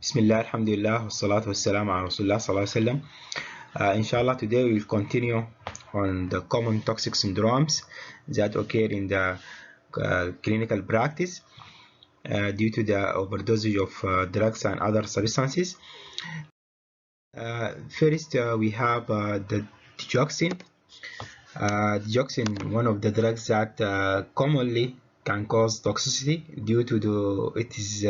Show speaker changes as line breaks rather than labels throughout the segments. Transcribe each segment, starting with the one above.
Bismillah, alhamdulillah, wassalatu wassalamu ala Rasulullah sallallahu alaihi wasallam. Inshallah, today we will continue on the common toxic syndromes that occur in the clinical practice due to the overdosage of drugs and other substances. First, we have the digoxin. Digoxin, one of the drugs that commonly can cause toxicity due to its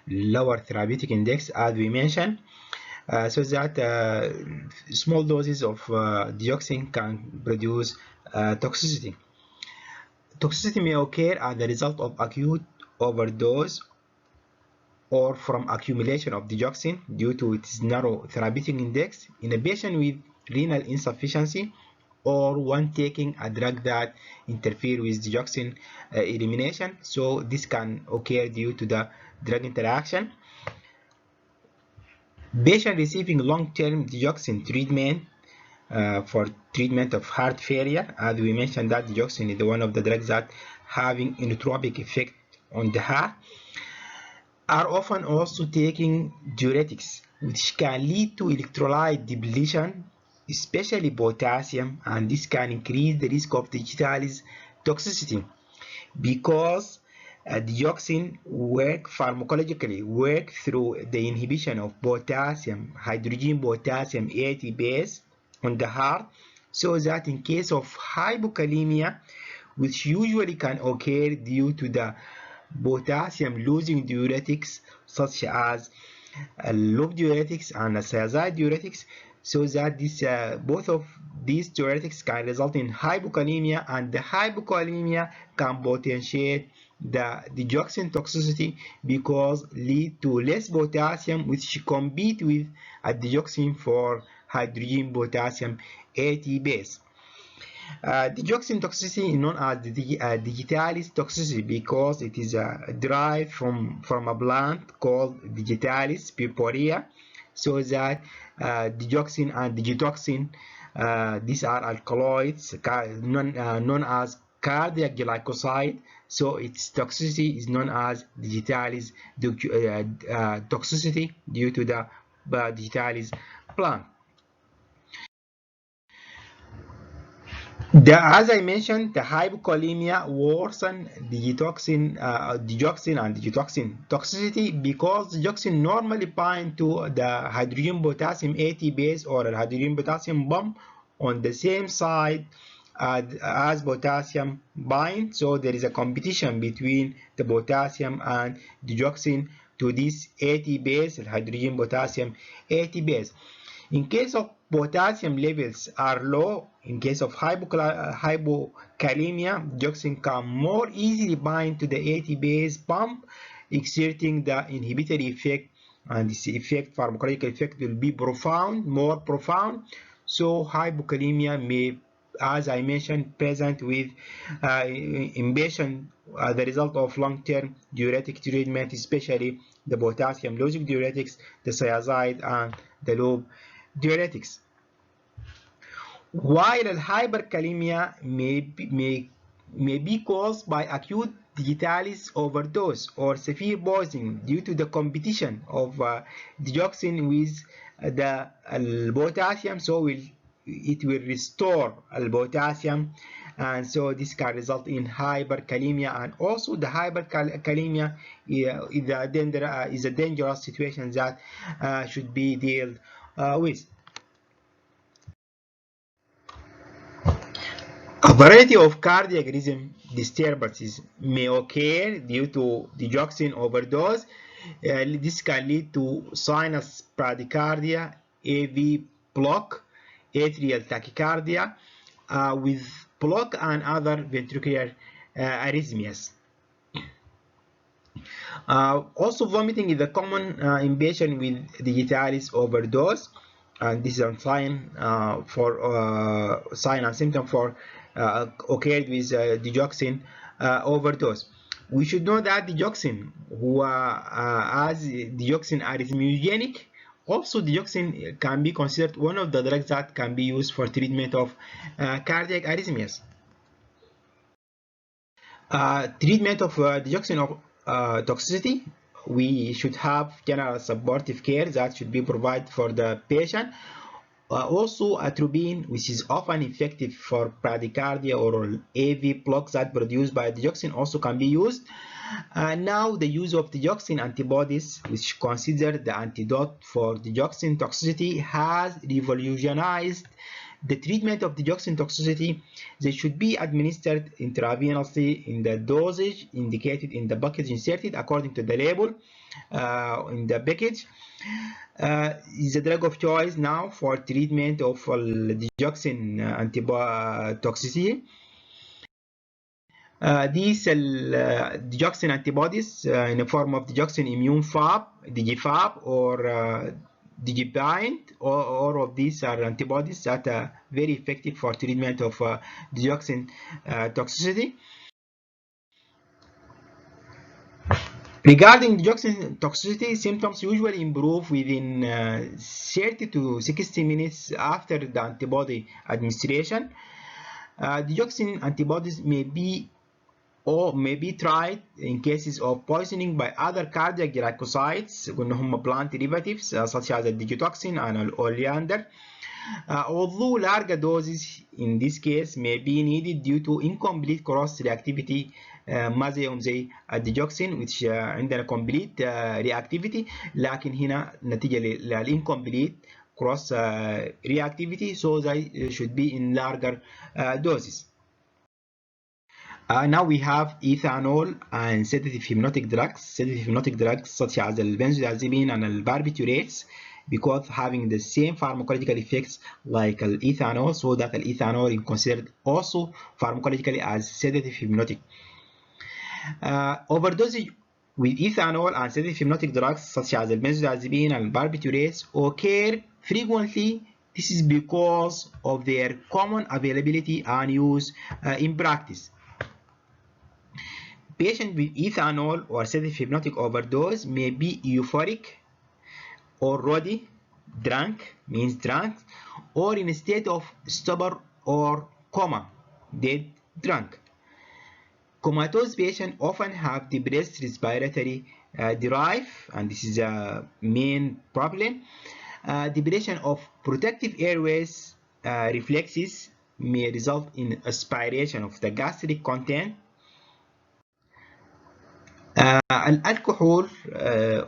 lower therapeutic index, as we mentioned. So that small doses of dioxin can produce toxicity. Toxicity may occur as the result of acute overdose or from accumulation of dioxin due to its narrow therapeutic index in a patient with renal insufficiency or one taking a drug that interfere with dioxin elimination. So this can occur due to the drug interaction. Patients receiving long-term dioxin treatment for treatment of heart failure, as we mentioned that dioxin is one of the drugs that having inotropic effect on the heart, are often also taking diuretics, which can lead to electrolyte depletion, especially potassium, and this can increase the risk of digitalis toxicity because dioxin work through the inhibition of potassium hydrogen potassium ATPase on the heart, so that in case of hypokalemia, which usually can occur due to the potassium losing diuretics such as loop diuretics and thiazide diuretics, so that both of these diuretics can result in hypokalemia, and the hypokalemia can potentiate the digoxin toxicity because lead to less potassium, which compete with a digoxin for hydrogen potassium ATPase. Digoxin toxicity is known as digitalis toxicity because it is derived from a plant called Digitalis purpurea, so that digoxin and digitoxin, these are alkaloids known as cardiac glycoside, so its toxicity is known as digitalis toxicity due to the digitalis plant. As I mentioned, the hypokalemia worsen digoxin and digitoxin toxicity because digoxin normally bind to the hydrogen potassium ATPase or hydrogen potassium bump on the same side as potassium bind. So there is a competition between the potassium and digoxin to this ATPase, hydrogen potassium ATPase. In case of potassium levels are low, in case of hypokalemia, digoxin can more easily bind to the ATPase pump, exerting the inhibitory effect, and this effect, pharmacological effect, will be more profound. So hypokalemia may, as I mentioned, present with in patient the result of long-term diuretic treatment, especially the potassium-losing diuretics, the thiazide, and the loop diuretics. While hyperkalemia may be caused by acute digitalis overdose or severe poisoning due to the competition of digoxin with the potassium, so it will restore potassium, and so this can result in hyperkalemia. And also the hyperkalemia is a dangerous situation that should be dealt with. A variety of cardiac rhythm disturbances may occur due to digoxin overdose. This can lead to sinus bradycardia, AV block, atrial tachycardia, with block and other ventricular arrhythmias. Also, vomiting is a common in patient with digitalis overdose, and this is a sign sign and symptom for occurred with digoxin overdose. We should know that digoxin, as digoxin arrhythmogenic, also digoxin can be considered one of the drugs that can be used for treatment of cardiac arrhythmias. Treatment of digoxin toxicity we should have general supportive care that should be provided for the patient. Also, atropine, which is often effective for bradycardia or AV blocks that produced by digoxin, also can be used. Now, the use of digoxin antibodies, which consider the antidote for digoxin toxicity, has revolutionized the treatment of digoxin toxicity. They should be administered intravenously in the dosage indicated in the package inserted according to the label in the package. Is a drug of choice now for treatment of digoxin toxicity. These digoxin antibodies in the form of digoxin immune Fab, DigiFab, or DigiBind, all of these are antibodies that are very effective for treatment of digoxin toxicity. Regarding digoxin toxicity, symptoms usually improve within 30 to 60 minutes after the antibody administration. Digoxin antibodies may be tried in cases of poisoning by other cardiac glycosides وإنهم plant derivatives such as the digitoxin and oleander. Although larger doses in this case may be needed due to incomplete cross reactivity ما زيهم زي الديجوكسين which عندنا complete reactivity, لكن هنا نتيجة للincomplete cross reactivity, so they should be in larger doses. Now we have ethanol and sedative hypnotic drugs. Sedative hypnotic drugs such as the benzodiazepine and the barbiturates, because having the same pharmacological effects like ethanol, so that ethanol is considered also pharmacologically as sedative hypnotic. Overdosage with ethanol and sedative hypnotic drugs such as the benzodiazepine and barbiturates occur frequently. This is because of their common availability and use in practice. Patients with ethanol or sedative hypnotic overdose may be euphoric, or rowdy, drunk, means drunk, or in a state of stupor or coma, dead drunk. Comatose patients often have depressed respiratory drive, and this is a main problem. Depression of protective airways reflexes may result in aspiration of the gastric content. Alcohol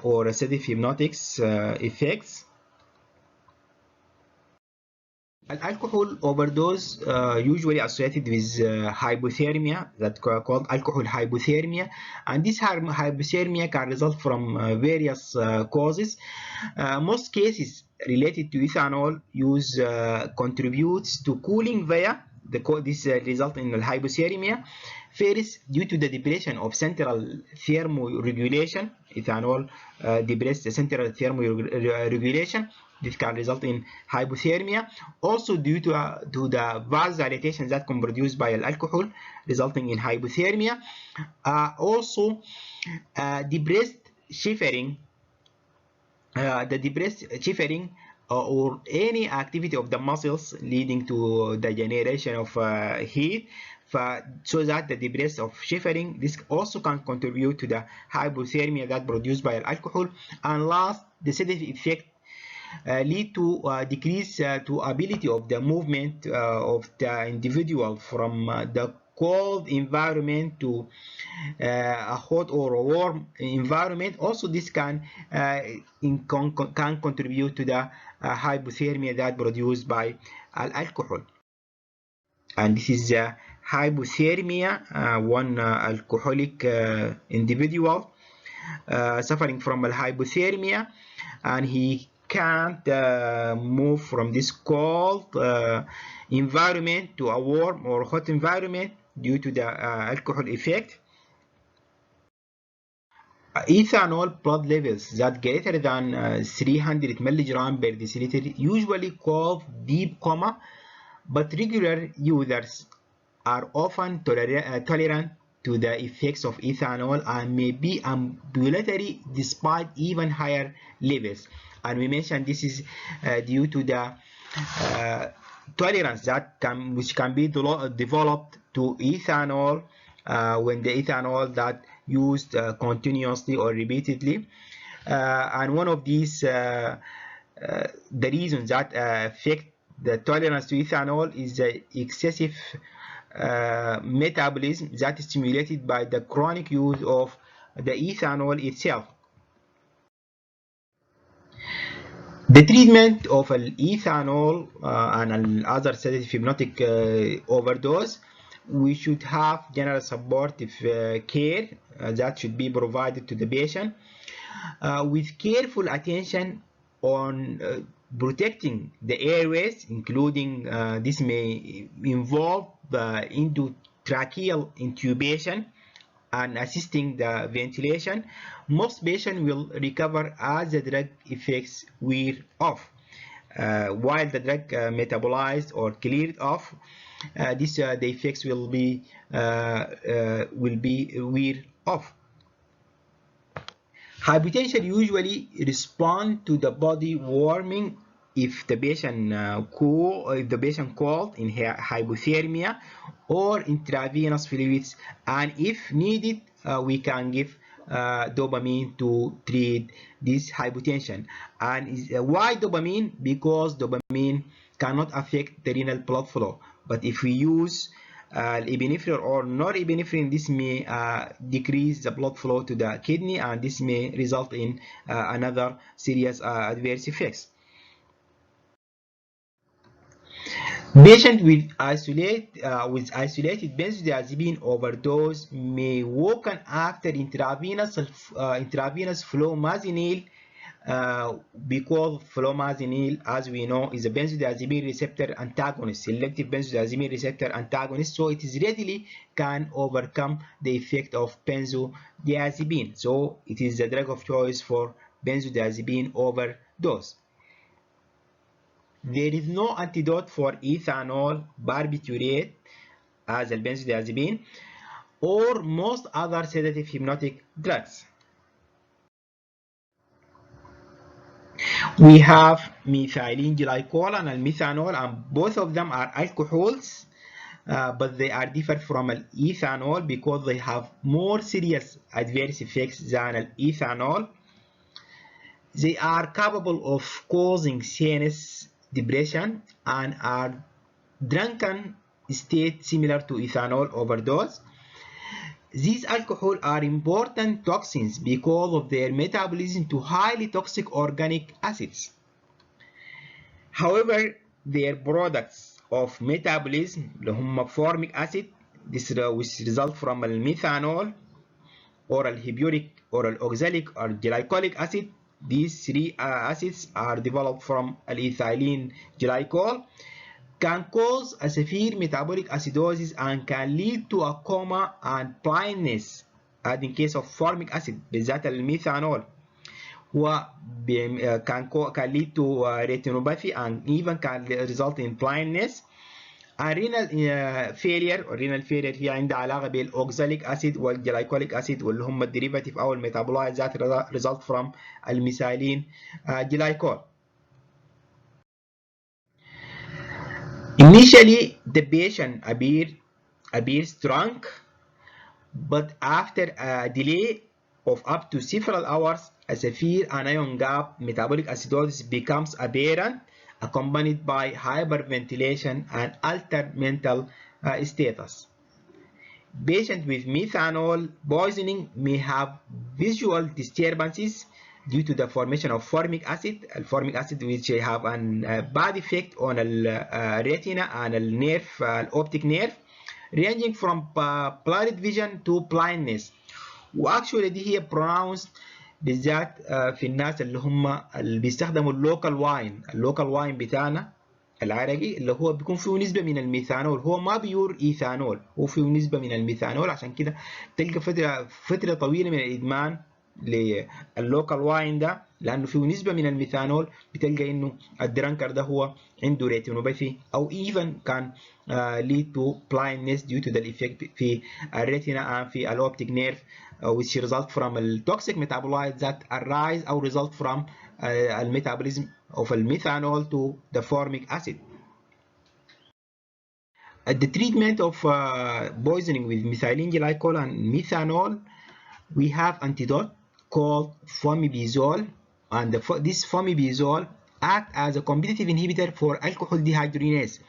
or sedative hypnotics effects. Alcohol overdose usually associated with hypothermia, that called alcohol hypothermia, and this hypothermia can result from various causes. Most cases related to ethanol use contributes to cooling via this result in hypothermia. First, due to the depression of central thermoregulation, ethanol depresses the central thermoregulation. This can result in hypothermia. Also due to the vasodilatation that can be produced by alcohol, resulting in hypothermia. Also, depressed shivering, or any activity of the muscles leading to the generation of heat, so that the depressed of shivering, this also can contribute to the hypothermia that produced by alcohol. And last, the sedative effect lead to decrease to ability of the movement of the individual from the cold environment to a hot or a warm environment. Also, this can contribute to the hypothermia that produced by alcohol. And this is hypothermia, one alcoholic individual suffering from hypothermia, and he can't move from this cold environment to a warm or hot environment due to the alcohol effect. Ethanol blood levels that greater than 300 milligram per deciliter usually cause deep coma, but regular users are often tolerant to the effects of ethanol and may be ambulatory despite even higher levels. And we mentioned this is due to the tolerance which can be developed to ethanol when the ethanol that used continuously or repeatedly. And one of these the reasons that affect the tolerance to ethanol is the excessive metabolism that is stimulated by the chronic use of the ethanol itself. The treatment of ethanol and other sedative hypnotic overdose, we should have general supportive care that should be provided to the patient with careful attention on protecting the airways, including this may involve endotracheal intubation and assisting the ventilation. Most patients will recover as the drug effects wear off. While the drug metabolized or cleared off, the effects will be wear off. Hypertension usually respond to the body warming if the patient cold in hypothermia or intravenous fluids, and if needed, we can give dopamine to treat this hypotension. And why dopamine? Because dopamine cannot affect the renal blood flow, but if we use epinephrine or norepinephrine, this may decrease the blood flow to the kidney, and this may result in another serious adverse effects. Patients with isolated benzodiazepine overdose may waken after intravenous flumazenil, because flumazenil, as we know, is a benzodiazepine receptor antagonist, selective benzodiazepine receptor antagonist, so it is readily can overcome the effect of benzodiazepine. So it is the drug of choice for benzodiazepine overdose. There is no antidote for ethanol barbiturate as a benzodiazepine or most other sedative hypnotic drugs. We have methylene glycol and methanol, and both of them are alcohols, but they are different from ethanol because they have more serious adverse effects than ethanol. They are capable of causing CNS depression and are drunken state similar to ethanol overdose. These alcohols are important toxins because of their metabolism to highly toxic organic acids. However, their products of metabolism اللي هم formic acid, which result from methanol or hippuric or oxalic or glycolic acid, these three acids are developed from ethylene glycol, can cause a severe metabolic acidosis and can lead to a coma and blindness, as in case of formic acid بالذات الميثانول. can lead to retinopathy and even can result in blindness. renal failure or renal failure هي عندها علاقة بالأوكساليك أسيد والجلايكوليك أسيد واللي هم الديريفاتيف أو الميتابولايت ذات result from الميثايلين جلايكول. Initially, the patient appears drunk, but after a delay of up to several hours, a severe anion gap metabolic acidosis becomes apparent, accompanied by hyperventilation and altered mental status. Patients with methanol poisoning may have visual disturbances due to the formation of formic acid, which have a bad effect on the retina and the nerve, optic nerve, ranging from blurred vision to blindness. واكشولي دي هي pronounced بالذات في الناس اللي بيستخدموا اللوكال واين بتاعنا العرقي اللي هو بيكون فيه نسبة من الميثانول، هو ما بيور ايثانول، هو فيه نسبة من الميثانول، عشان كده تلقى فترة طويلة من الإدمان لللوكال واين ده لأنه فيه نسبة من الميثانول، بتلقى إنه الدرانكر ده هو عنده ريتينوباثي أو even can lead to blindness due to the effect في الريتينا and في الأوبتيك نيرف which result from the toxic metabolites that arise or result from the metabolism of methanol to the formic acid. The treatment of poisoning with methylene glycol and methanol we have antidote called fomepizole, and this fomepizole act as a competitive inhibitor for alcohol dehydrogenase.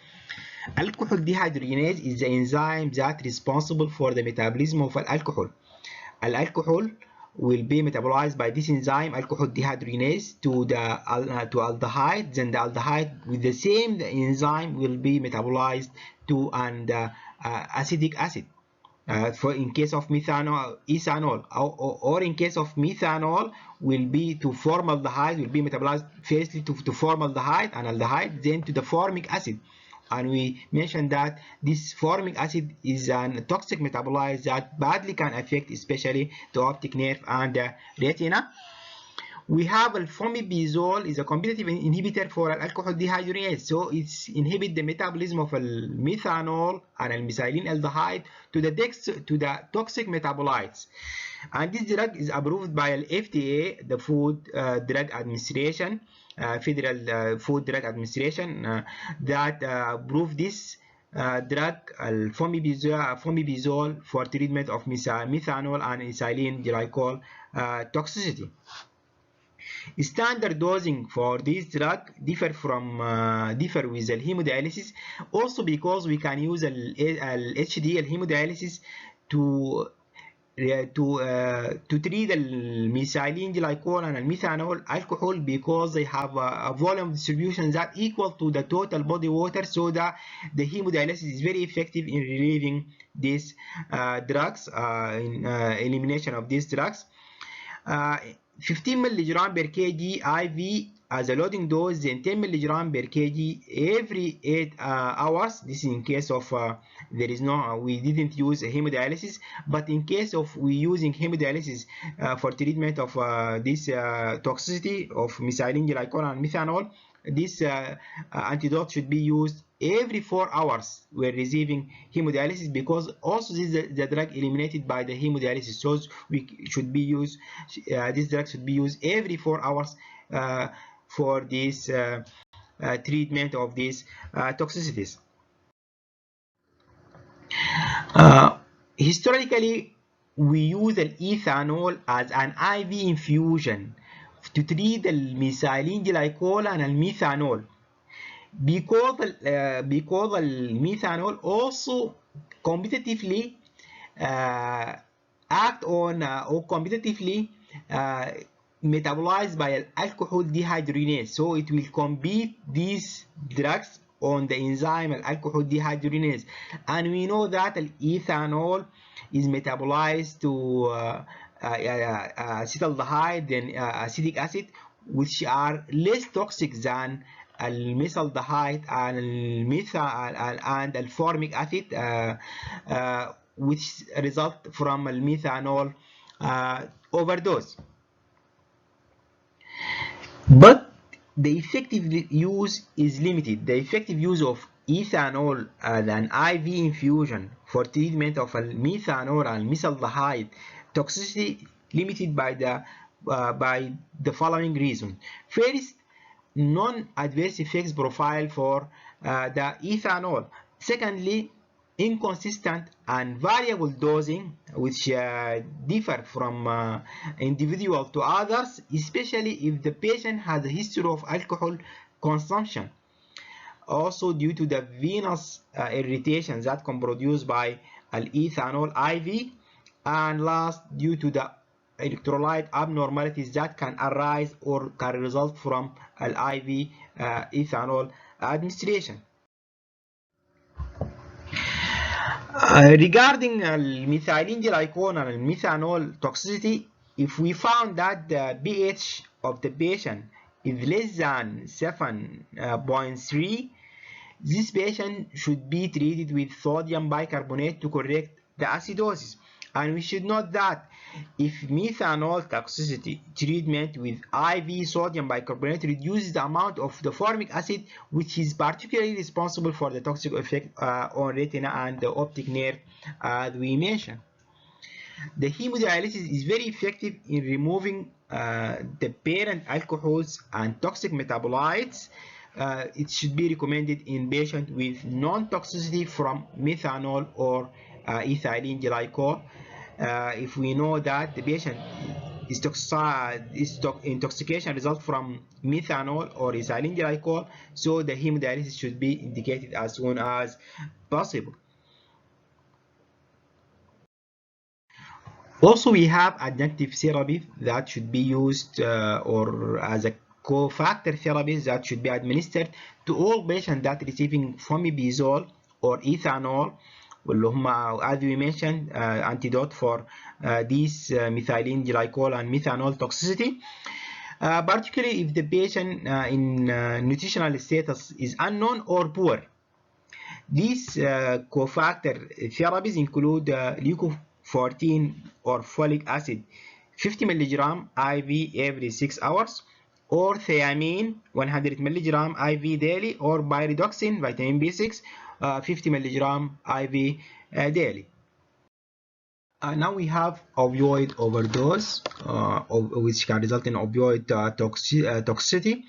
Alcohol dehydrogenase is the enzyme that is responsible for the metabolism of alcohol. Alcohol will be metabolized by this enzyme, alcohol dehydrogenase, to aldehyde. Then the aldehyde with the same enzyme will be metabolized to acetic acid. For in case of methanol, ethanol, or in case of methanol, will be to formaldehyde, will be metabolized firstly to formaldehyde and aldehyde, then to the formic acid. And we mentioned that this formic acid is a toxic metabolite that badly can affect especially the optic nerve and the retina. We have fomepizole is a competitive inhibitor for alcohol dehydrogenase, so it inhibits the metabolism of methanol and methylene aldehyde to the toxic metabolites. And this drug is approved by FDA, the Food Drug Administration, Federal Food Drug Administration, that approved this drug, fomepizole, for treatment of methanol and ethylene glycol toxicity. Standard dosing for this drug differ with the hemodialysis, also because we can use HDL hemodialysis to treat the methylene glycol and methanol alcohol, because they have a volume distribution that equal to the total body water, so that the hemodialysis is very effective in relieving these drugs, in elimination of these drugs. 15 mg per kg IV as a loading dose, then 10 mg per kg every 8 hours. This is in case of there is no, we didn't use hemodialysis, but in case of we using hemodialysis for treatment of this toxicity of methylene glycol and methanol, this antidote should be used every 4 hours when receiving hemodialysis, because also this is the drug eliminated by the hemodialysis, so we should be used, this drug should be used every 4 hours for this treatment of these toxicities. Historically, we use an ethanol as an IV infusion to treat the methylene glycol and methanol, because the methanol also competitively act on or competitively metabolized by alcohol dehydrogenase, so it will compete these drugs on the enzyme alcohol dehydrogenase. And we know that ethanol is metabolized to acetaldehyde and acetic acid, which are less toxic than methaldehyde and formic acid, which result from methanol overdose. But the effective use is limited. The effective use of ethanol as an IV infusion for treatment of methanol and methaldehyde toxicity limited by the following reason. First, non-adverse effects profile for the ethanol. Secondly, inconsistent and variable dosing, which differ from individual to others, especially if the patient has a history of alcohol consumption. Also due to the venous irritation that can be produced by ethanol IV, and last, due to the electrolyte abnormalities that can arise or can result from IV ethanol administration. Regarding methylene glycol and methanol toxicity, if we found that the pH of the patient is less than 7.3, this patient should be treated with sodium bicarbonate to correct the acidosis. And we should note that if methanol toxicity treatment with IV sodium bicarbonate reduces the amount of the formic acid, which is particularly responsible for the toxic effect on retina and the optic nerve, as we mentioned. The hemodialysis is very effective in removing the parent alcohols and toxic metabolites. It should be recommended in patients with non-toxicity from methanol or ethylene glycol. if we know that the patient is intoxication results from methanol or ethylene glycol, so the hemodialysis should be indicated as soon as possible. Also, we have adjunctive therapy that should be used or as a cofactor therapy that should be administered to all patients that receiving fomepizole or ethanol, واللي هم as we mentioned antidote for these methylene glycol and methanol toxicity. Particularly if the patient in nutritional status is unknown or poor. These cofactor therapies include leucofortin or folic acid 50 mg IV every 6 hours, or thiamine 100 mg IV daily, or pyridoxine vitamin B6 50 mg IV daily. Now we have opioid overdose, which can result in opioid toxicity,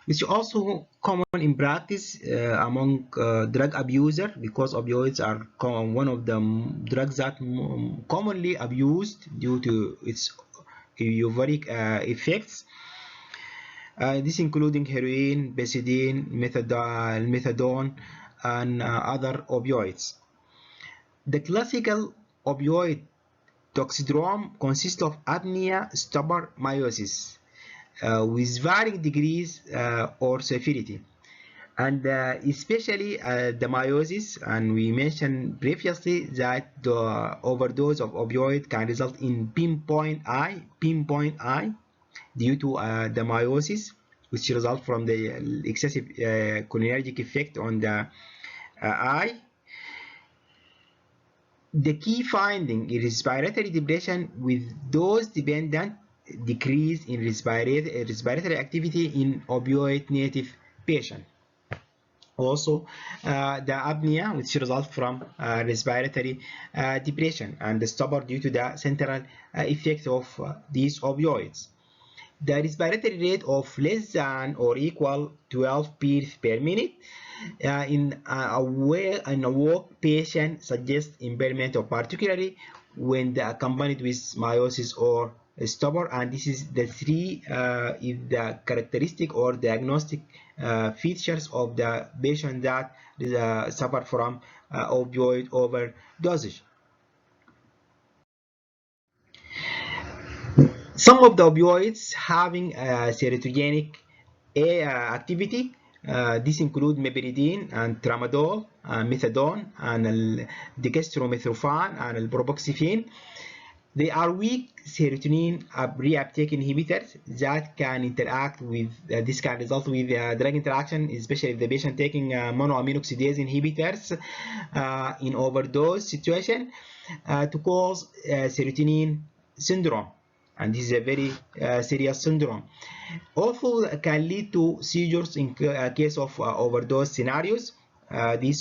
which is also common in practice among drug abusers, because opioids are one of the drugs that commonly abused due to its euphoric effects. This including heroin, benzodiazepine, methadone, and other opioids. The classical opioid toxidrome consists of apnea, stupor, meiosis, with varying degrees or severity, and especially the meiosis. And we mentioned previously that the overdose of opioid can result in pinpoint eye due to the meiosis, which results from the excessive cholinergic effect on the eye. The key finding is respiratory depression with dose-dependent decrease in respiratory activity in opioid-native patients. Also, the apnea, which results from respiratory depression, and the stupor due to the central effect of these opioids. The respiratory rate of less than or equal 12 beats per minute in a walk patient suggests impairment of, particularly when they accompanied with meiosis or stupor. And this is the three the characteristic or diagnostic features of the patient that suffer from opioid overdosage. Some of the opioids having serotogenic activity, these include meperidine and tramadol, methadone, and dextromethorphan and proboxifene. They are weak serotonin reuptake inhibitors that can interact with, this can result with drug interaction, especially if the patient taking monoamine oxidase inhibitors in overdose situation to cause serotonin syndrome. And this is a very serious syndrome. Also can lead to seizures in case of overdose scenarios.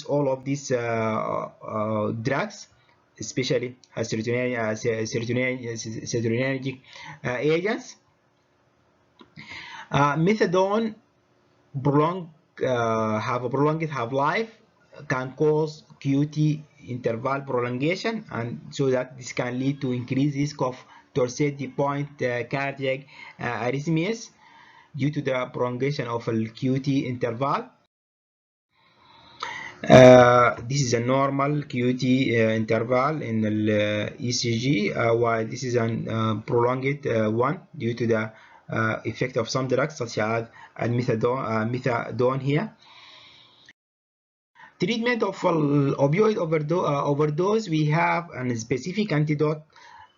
All of these drugs, especially serotonergic agents. Methadone have a prolonged half-life, can cause QT interval prolongation, and so that this can lead to increased risk of Torsades point cardiac arrhythmias due to the prolongation of a QT interval. This is a normal QT interval in the ECG, while this is a prolonged one due to the effect of some drugs such as methadone here. Treatment of opioid overdose, we have a specific antidote,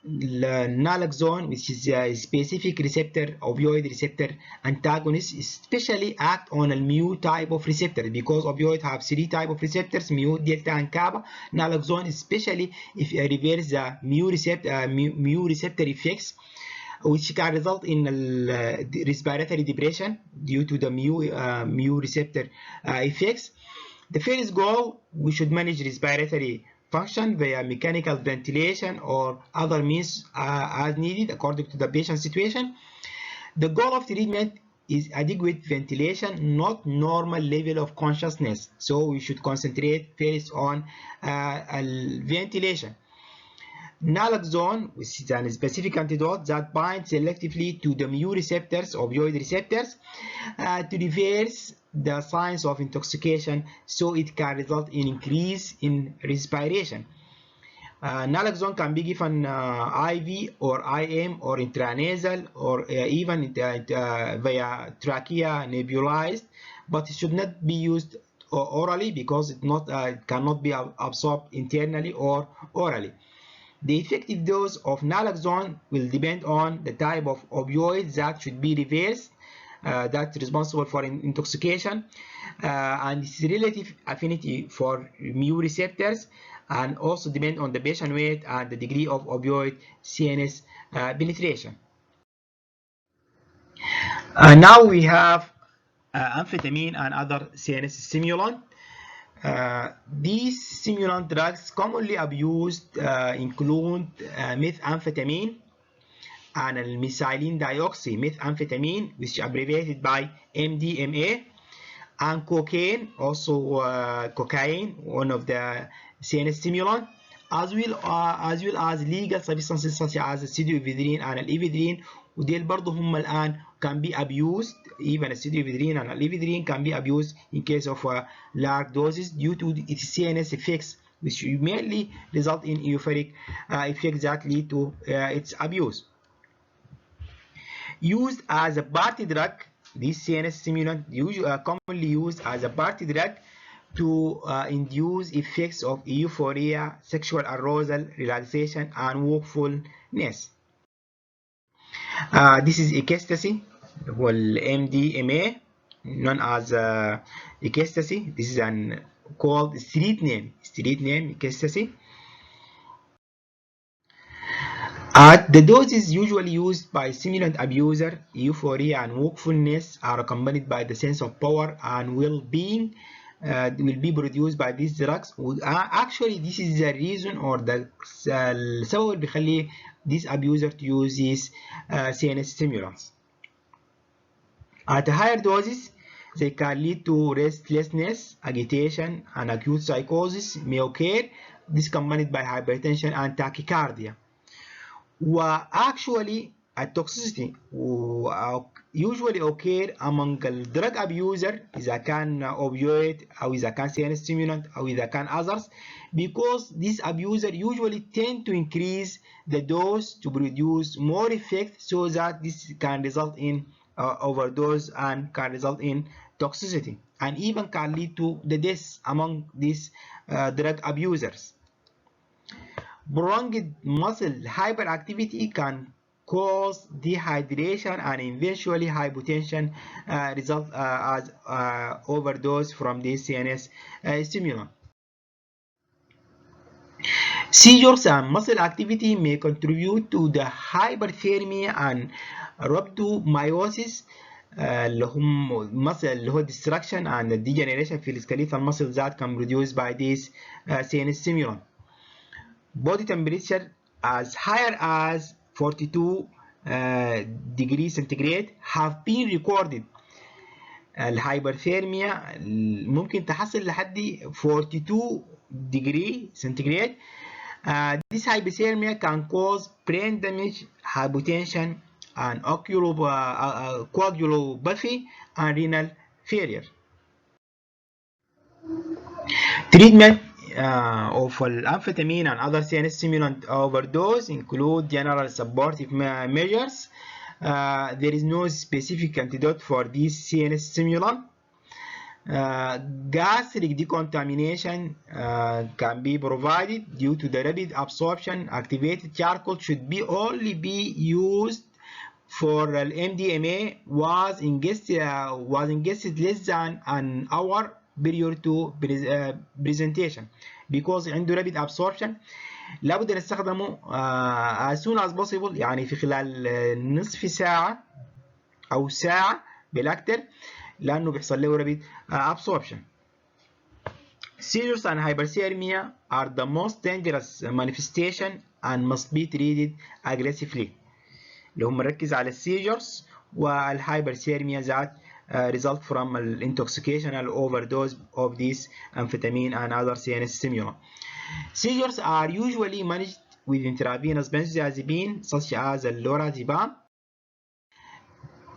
naloxone, which is a specific opioid receptor antagonist, especially act on a mu type of receptor, because opioids have 3 types of receptors, mu, delta, and kappa. Naloxone, especially if it reverses the mu receptor effects, which can result in respiratory depression due to the mu receptor effects. The first goal, we should manage respiratory function via mechanical ventilation or other means as needed according to the patient situation. The goal of treatment is adequate ventilation, not normal level of consciousness. So we should concentrate first on ventilation. Naloxone, which is a specific antidote that binds selectively to the mu receptors, opioid receptors, to reverse the signs of intoxication, so it can result in increase in respiration. Naloxone can be given IV or IM or intranasal or even via trachea nebulized, but it should not be used orally because it cannot be absorbed internally or orally. The effective dose of naloxone will depend on the type of opioid that should be reversed, that's responsible for intoxication, and its relative affinity for mu receptors, and also depend on the patient weight and the degree of opioid CNS penetration. Now we have amphetamine and other CNS stimulant. These stimulant drugs commonly abused include methamphetamine and methylene dioxymethamphetamine, which is abbreviated by MDMA, and cocaine, also cocaine, one of the CNS stimulant, as well as legal substances such as pseudoephedrine and ephedrine. وديل برضه هم الآن can be abused. Even pseudoephedrine and ephedrine can be abused in case of large doses due to its CNS effects, which mainly result in euphoric effects that lead to its abuse. Used as a party drug, this CNS stimulant commonly used as a party drug to induce effects of euphoria, sexual arousal, relaxation, and wakefulness. This is ecstasy, well, MDMA, known as ecstasy. This is an called street name ecstasy. At the doses usually used by stimulant abuser, euphoria and wakefulness are accompanied by the sense of power and well-being will be produced by these drugs. Actually, this is the reason or the السبب اللي بيخلي this abuser to use these CNS stimulants. At higher doses, they can lead to restlessness, agitation, and acute psychosis may occur. This accompanied by hypertension and tachycardia. Actually, a toxicity usually occur among الدرج abuser إذا كان opioid أو إذا كان CNS stimulant أو إذا كان others, because this abuser usually tend to increase the dose to produce more effect, so that this can result in overdose and can result in toxicity and even can lead to the death among these drug abusers. Prolonged muscle hyperactivity can cause dehydration and eventually hypotension, result as overdose from this CNS stimulant. Seizures and muscle activity may contribute to the hyperthermia and rhabdomyosis اللي هم muscle اللي هو destruction and degeneration في skeletal muscle that can be produced by this CNS stimulant. Body temperature as higher as 42 degrees centigrade have been recorded. الهايبرثيرميا ممكن تحصل لحد 42 degree centigrade. This hypothermia can cause brain damage, hypotension, and coagulopathy and renal failure. Treatment of amphetamine and other CNS stimulant overdose include general supportive measures. There is no specific antidote for this CNS stimulant. Gastric decontamination can be provided due to the rapid absorption. Activated charcoal should only be used for MDMA was ingested less than an hour prior to presentation, because عنده rapid absorption. لابد نستخدمه as soon as possible، يعني في خلال نصف ساعة أو ساعة بالأكثر، لأنه بيحصل له rapid absorption. Seizures and hyperthermia are the most dangerous manifestation and must be treated aggressively. اللي هم نركز على السيجرز والhyperthermia that result from intoxication and overdose of this amphetamine and other CNS stimulant. Seizures are usually managed with intravenous benzodiazepine such as lorazepam.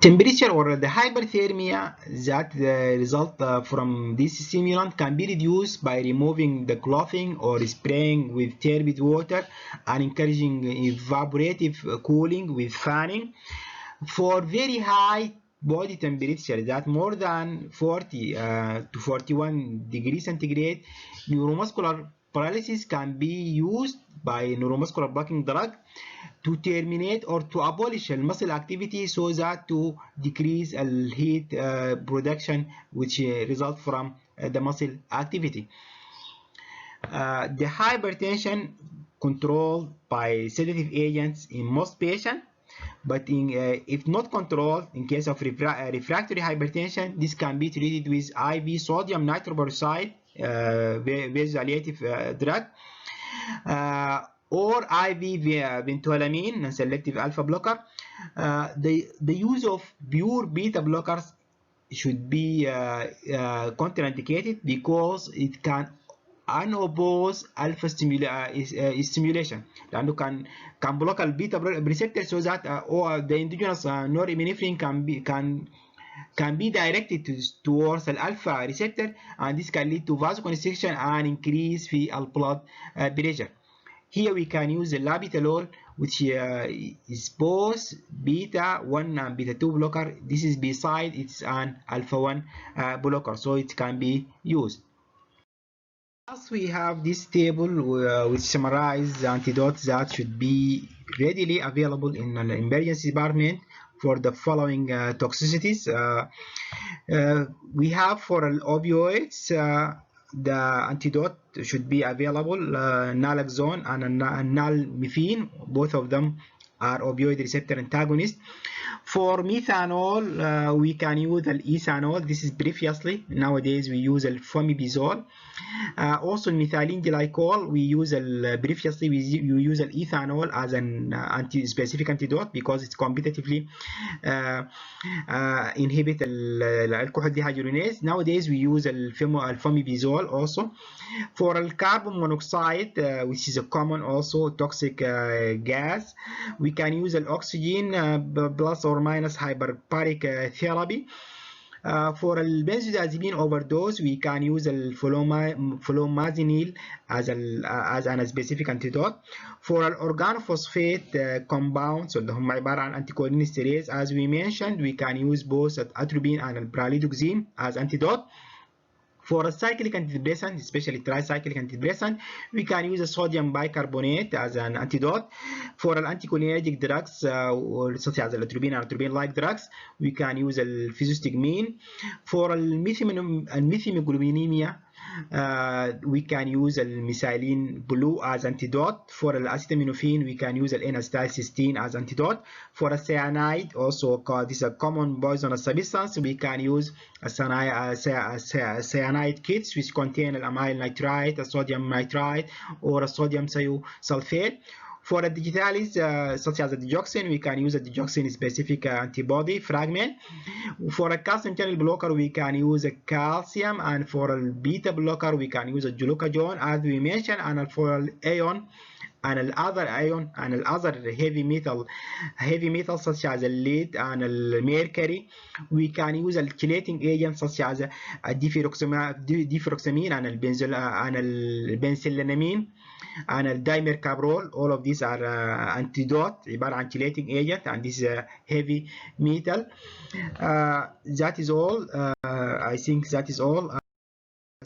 Temperature or the hyperthermia that result from this stimulant can be reduced by removing the clothing or spraying with turbid water and encouraging evaporative cooling with fanning. For very high body temperature that more than 40 to 41 degrees centigrade, neuromuscular paralysis can be used by neuromuscular blocking drug to terminate or to abolish muscle activity so that to decrease heat production which result from the muscle activity. The hypertension controlled by sedative agents in most patients, but if not controlled, in case of refractory hypertension, this can be treated with IV sodium nitroprusside vasodilative drug, or IV ventolamine, non-selective alpha blocker. The use of pure beta blockers should be contraindicated because it can unopposed alpha stimulation لانه can block البيتا receptor so that the endogenous norepinephrine can be directed towards the alpha receptor, and this can lead to vasoconstriction and increase في blood pressure. Here we can use the labetalol, which is both beta 1 and beta 2 blocker. This is beside it's an alpha 1 blocker, so it can be used. As we have this table which summarizes the antidotes that should be readily available in an emergency department for the following toxicities. We have for opioids, the antidote should be available, naloxone and nalmefene. Both of them are opioid receptor antagonists. For methanol, we can use ethanol. This is previously. Nowadays we use fomepizole. Also in methylene glycol, we use previously we use ethanol as an specific antidote because it's competitively inhibit alcohol dehydrogenase. Nowadays we use fomepizole also. For carbon monoxide, which is a common also toxic gas, we can use oxygen plus or minus hyperbaric therapy. For benzodiazepine overdose, we can use flumazenil as an specific antidote. For organophosphate compounds اللي هم عبارة عن anticholinesterase, as we mentioned, we can use both atropine and pralidoxime as antidote. For a cyclic antidepressant, especially tricyclic antidepressant, we can use a sodium bicarbonate as an antidote. For anticholinergic drugs, such as atropine and atropine-like drugs, we can use physostigmine. For methemoglobinemia, we can use methylene blue as antidote. For acetaminophen, we can use N-acetylcysteine as antidote. For a cyanide, also this is a common poisonous substance, we can use cyanide kits which contain amyl nitrite, a sodium nitrite, or a sodium thiosulfate. For a digitalis, such as a digoxin, we can use a digoxin-specific antibody fragment. For a calcium channel blocker, we can use a calcium, and for a beta blocker, we can use a glucagon, as we mentioned, and for an ion, and other heavy metal such as lead and mercury, we can use a chelating agent such as diferoxamine and benzylamine and dimercaprol. All of these are antidote, عبارة عن chelating agent, and this is a heavy metal. That is all. I think that is all.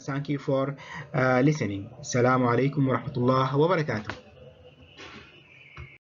Thank you for listening. Assalamu alaikum wa rahmatullahi wa barakatuh.